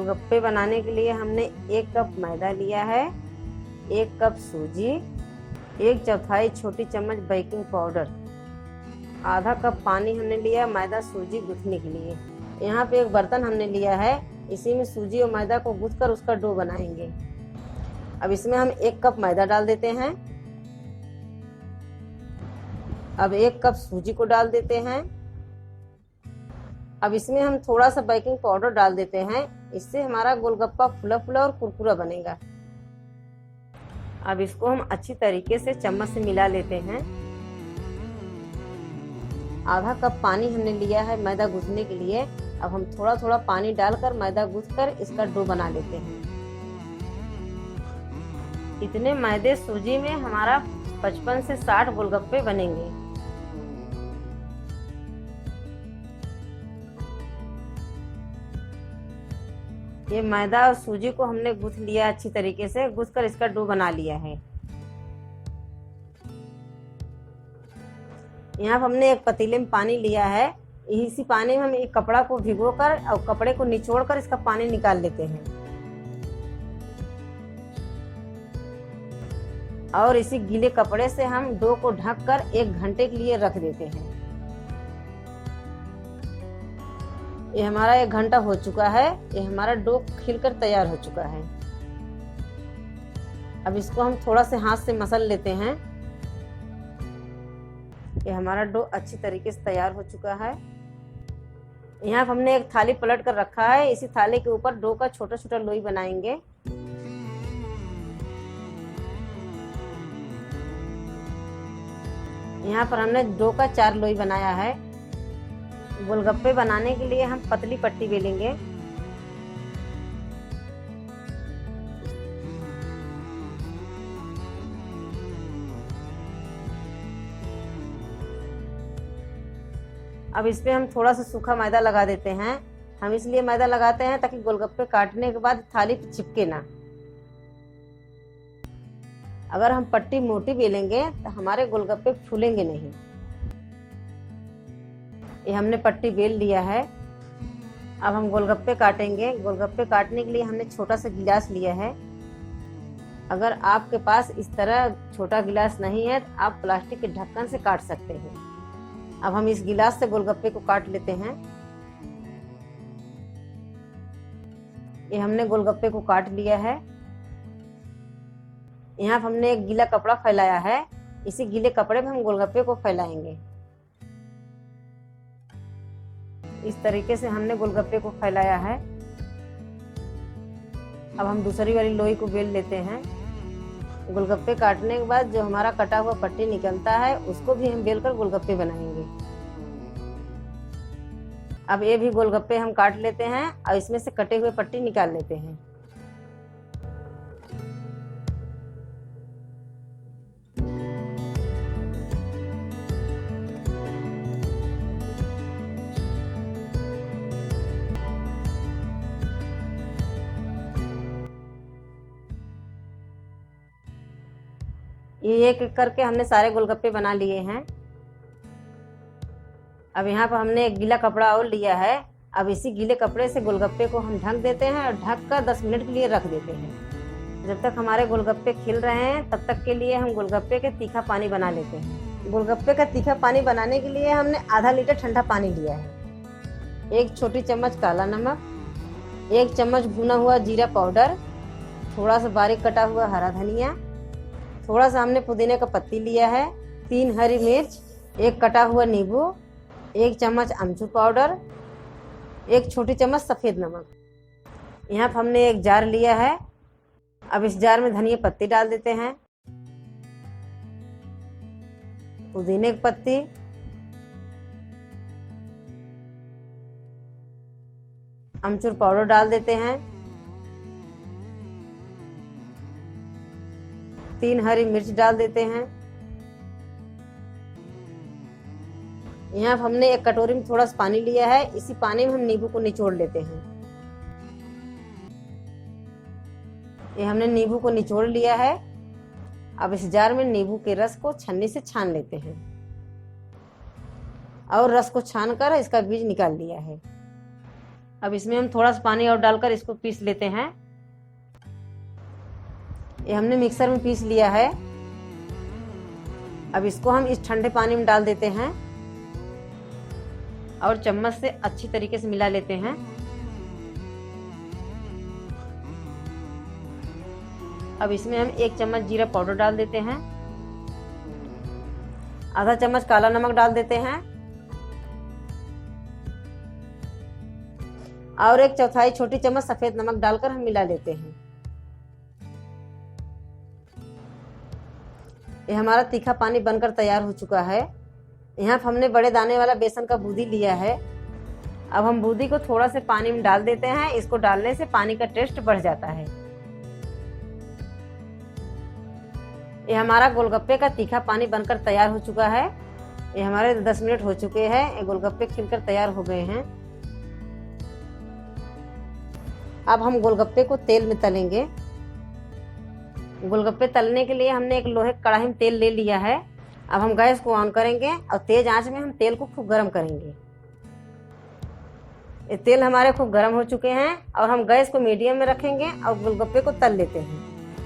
गोलगप्पे बनाने के लिए हमने 1 कप मैदा लिया है, 1 कप सूजी, 1/4 छोटी चम्मच बेकिंग पाउडर, आधा कप पानी हमने लिया मैदा सूजी गूंथने के लिए। यहाँ पे एक बर्तन हमने लिया है, इसी में सूजी और मैदा को गूंथ कर उसका डो बनाएंगे। अब इसमें हम 1 कप मैदा डाल देते हैं। अब 1 कप सूजी को डाल देते हैं। अब इसमें हम थोड़ा सा बेकिंग पाउडर डाल देते हैं, इससे हमारा गोलगप्पा फुला फुला और कुरकुरा बनेगा। अब इसको हम अच्छी तरीके से चम्मच से मिला लेते हैं। आधा कप पानी हमने लिया है मैदा गूंथने के लिए। अब हम थोड़ा थोड़ा पानी डालकर मैदा गूंथकर इसका डो बना लेते हैं। इतने मैदे सूजी में हमारा 55 से 60 गोलगप्पे बनेंगे। ये मैदा और सूजी को हमने गूंथ लिया अच्छी तरीके से, गूंथ कर इसका डो बना लिया है। यहाँ पर हमने एक पतीले में पानी लिया है, इसी पानी में हम एक कपड़ा को भिगोकर और कपड़े को निचोड़कर इसका पानी निकाल लेते हैं और इसी गीले कपड़े से हम डो को ढककर 1 घंटे के लिए रख देते हैं। ये हमारा 1 घंटा हो चुका है, ये हमारा डो खिलकर तैयार हो चुका है। अब इसको हम थोड़ा से हाथ से मसल लेते हैं। ये हमारा डो अच्छी तरीके से तैयार हो चुका है। यहाँ हमने एक थाली पलट कर रखा है, इसी थाली के ऊपर डो का छोटा छोटा लोई बनाएंगे। यहाँ पर हमने डो का 4 लोई बनाया है। गोलगप्पे बनाने के लिए हम पतली पट्टी बेलेंगे। अब इस पे हम थोड़ा सा सूखा मैदा लगा देते हैं। हम इसलिए मैदा लगाते हैं ताकि गोलगप्पे काटने के बाद थाली पे चिपके ना। अगर हम पट्टी मोटी बेलेंगे तो हमारे गोलगप्पे फूलेंगे नहीं। ये हमने पट्टी बेल लिया है। अब हम गोलगप्पे काटेंगे। गोलगप्पे काटने के लिए हमने छोटा सा गिलास लिया है। अगर आपके पास इस तरह छोटा गिलास नहीं है तो आप प्लास्टिक के ढक्कन से काट सकते हैं। अब हम इस गिलास से गोलगप्पे को काट लेते हैं। ये हमने गोलगप्पे को काट लिया है। यहाँ हमने एक गीला कपड़ा फैलाया है, इसी गीले कपड़े में हम गोलगप्पे को फैलाएंगे। इस तरीके से हमने गोलगप्पे को फैलाया है। अब हम दूसरी वाली लोई को बेल लेते हैं। गोलगप्पे काटने के बाद जो हमारा कटा हुआ पट्टी निकलता है उसको भी हम बेलकर गोलगप्पे बनाएंगे। अब ये भी गोलगप्पे हम काट लेते हैं और इसमें से कटे हुए पट्टी निकाल लेते हैं। ये एक एक करके हमने सारे गोलगप्पे बना लिए हैं। अब यहाँ पर हमने एक गीला कपड़ा और लिया है। अब इसी गीले कपड़े से गोलगप्पे को हम ढक देते हैं और ढक कर 10 मिनट के लिए रख देते हैं। जब तक हमारे गोलगप्पे खिल रहे हैं तब तक के लिए हम गोलगप्पे के तीखा पानी बना लेते हैं। गोलगप्पे का तीखा पानी बनाने के लिए हमने आधा लीटर ठंडा पानी लिया है। 1 छोटी चम्मच काला नमक, 1 चम्मच भुना हुआ जीरा पाउडर, थोड़ा सा बारीक कटा हुआ हरा धनिया, थोड़ा सा हमने पुदीने का पत्ती लिया है, 3 हरी मिर्च, 1 कटा हुआ नींबू, 1 चम्मच अमचूर पाउडर, 1 छोटी चम्मच सफ़ेद नमक। यहाँ पर हमने एक जार लिया है। अब इस जार में धनिया पत्ती डाल देते हैं, पुदीने की पत्ती, अमचूर पाउडर डाल देते हैं, 3 हरी मिर्च डाल देते हैं। यहाँ हमने एक कटोरी में थोड़ा सा पानी लिया है, इसी पानी में हम नींबू को निचोड़ लेते हैं। ये हमने नींबू को निचोड़ लिया है। अब इस जार में नींबू के रस को छन्नी से छान लेते हैं और रस को छानकर इसका बीज निकाल लिया है। अब इसमें हम थोड़ा सा पानी और डालकर इसको पीस लेते हैं। ये हमने मिक्सर में पीस लिया है। अब इसको हम इस ठंडे पानी में डाल देते हैं और चम्मच से अच्छी तरीके से मिला लेते हैं। अब इसमें हम 1 चम्मच जीरा पाउडर डाल देते हैं, आधा चम्मच काला नमक डाल देते हैं और 1/4 छोटी चम्मच सफेद नमक डालकर हम मिला लेते हैं। ये हमारा तीखा पानी बनकर तैयार हो चुका है। यहाँ पर हमने बड़े दाने वाला बेसन का बूंदी लिया है। अब हम बूंदी को थोड़ा से पानी में डाल देते हैं। इसको डालने से पानी का टेस्ट बढ़ जाता है। ये हमारा गोलगप्पे का तीखा पानी बनकर तैयार हो चुका है। ये हमारे 10 मिनट हो चुके हैं। ये गोलगप्पे खिलकर तैयार हो गए हैं। अब हम गोलगप्पे को तेल में तलेंगे। गोलगप्पे तलने के लिए हमने एक लोहे की कढ़ाई में तेल ले लिया है। अब हम गैस को ऑन करेंगे और तेज आंच में हम तेल को खूब गर्म करेंगे। ये तेल हमारे खूब गर्म हो चुके हैं और हम गैस को मीडियम में रखेंगे और गोलगप्पे को तल लेते हैं।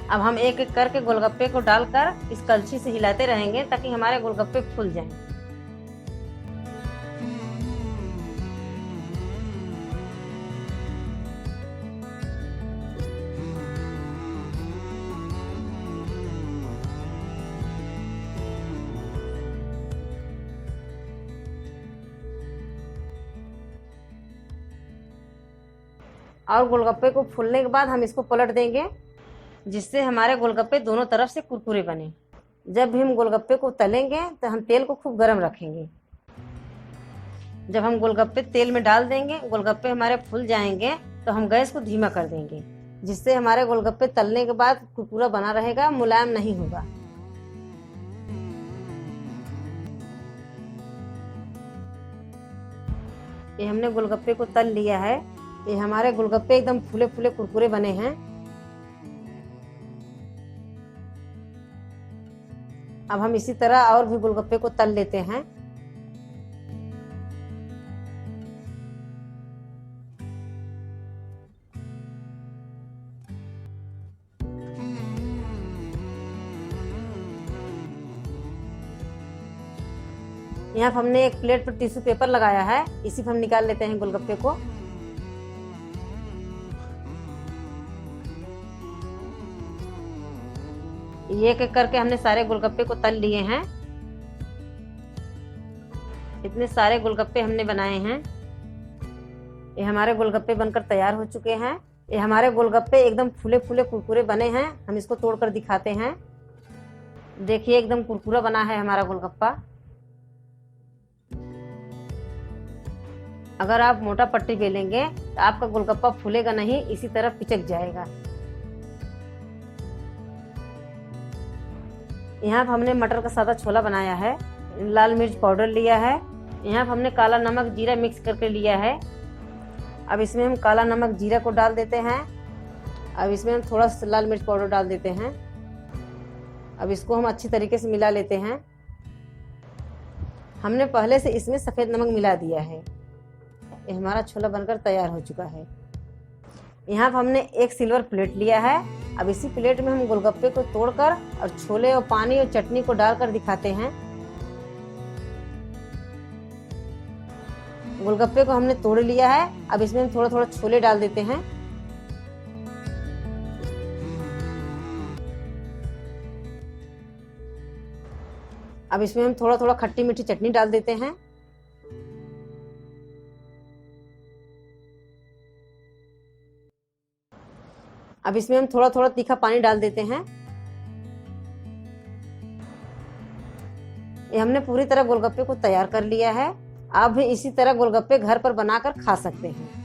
अब हम एक एक करके गोलगप्पे को डालकर इस कलछी से हिलाते रहेंगे ताकि हमारे गोलगप्पे फूल जाएं। और गोलगप्पे को फूलने के बाद हम इसको पलट देंगे, जिससे हमारे गोलगप्पे दोनों तरफ से कुरकुरे बने। जब भी हम गोलगप्पे को तलेंगे तो हम तेल को खूब गर्म रखेंगे। जब हम गोलगप्पे तेल में डाल देंगे, गोलगप्पे हमारे फूल जाएंगे तो हम गैस को धीमा कर देंगे, जिससे हमारे गोलगप्पे तलने के बाद कुरकुरा बना रहेगा, मुलायम नहीं होगा। ये हमने गोलगप्पे को तल लिया है। ये हमारे गोलगप्पे एकदम फूले फूले कुरकुरे बने हैं। अब हम इसी तरह और भी गोलगप्पे को तल लेते हैं। यहाँ पर हमने एक प्लेट पर टिश्यू पेपर लगाया है। इसी पर हम निकाल लेते हैं गोलगप्पे को। एक एक करके हमने सारे गोलगप्पे को तल लिए हैं। इतने सारे गोलगप्पे हमने बनाए हैं। ये हमारे गोलगप्पे बनकर तैयार हो चुके हैं। ये हमारे गोलगप्पे एकदम फूले फूले कुरकुरे बने हैं। हम इसको तोड़कर दिखाते हैं। देखिए एकदम कुरकुरा बना है हमारा गोलगप्पा। अगर आप मोटा पट्टी बेलेंगे तो आपका गोलगप्पा फूलेगा नहीं, इसी तरह पिचक जाएगा। यहाँ पर हमने मटर का सादा छोला बनाया है। लाल मिर्च पाउडर लिया है। यहाँ पर हमने काला नमक जीरा मिक्स करके लिया है। अब इसमें हम काला नमक जीरा को डाल देते हैं। अब इसमें हम थोड़ा सा लाल मिर्च पाउडर डाल देते हैं। अब इसको हम अच्छी तरीके से मिला लेते हैं। हमने पहले से इसमें सफ़ेद नमक मिला दिया है। ये हमारा छोला बनकर तैयार हो चुका है। यहाँ पर हमने एक सिल्वर प्लेट लिया है। अब इसी प्लेट में हम गोलगप्पे को तोड़कर और छोले और पानी और चटनी को डालकर दिखाते हैं। गोलगप्पे को हमने तोड़ लिया है। अब इसमें हम थोड़ा थोड़ा छोले डाल देते हैं। अब इसमें हम थोड़ा थोड़ा खट्टी मीठी चटनी डाल देते हैं। अब इसमें हम थोड़ा थोड़ा तीखा पानी डाल देते हैं। ये हमने पूरी तरह गोलगप्पे को तैयार कर लिया है। आप भी इसी तरह गोलगप्पे घर पर बनाकर खा सकते हैं।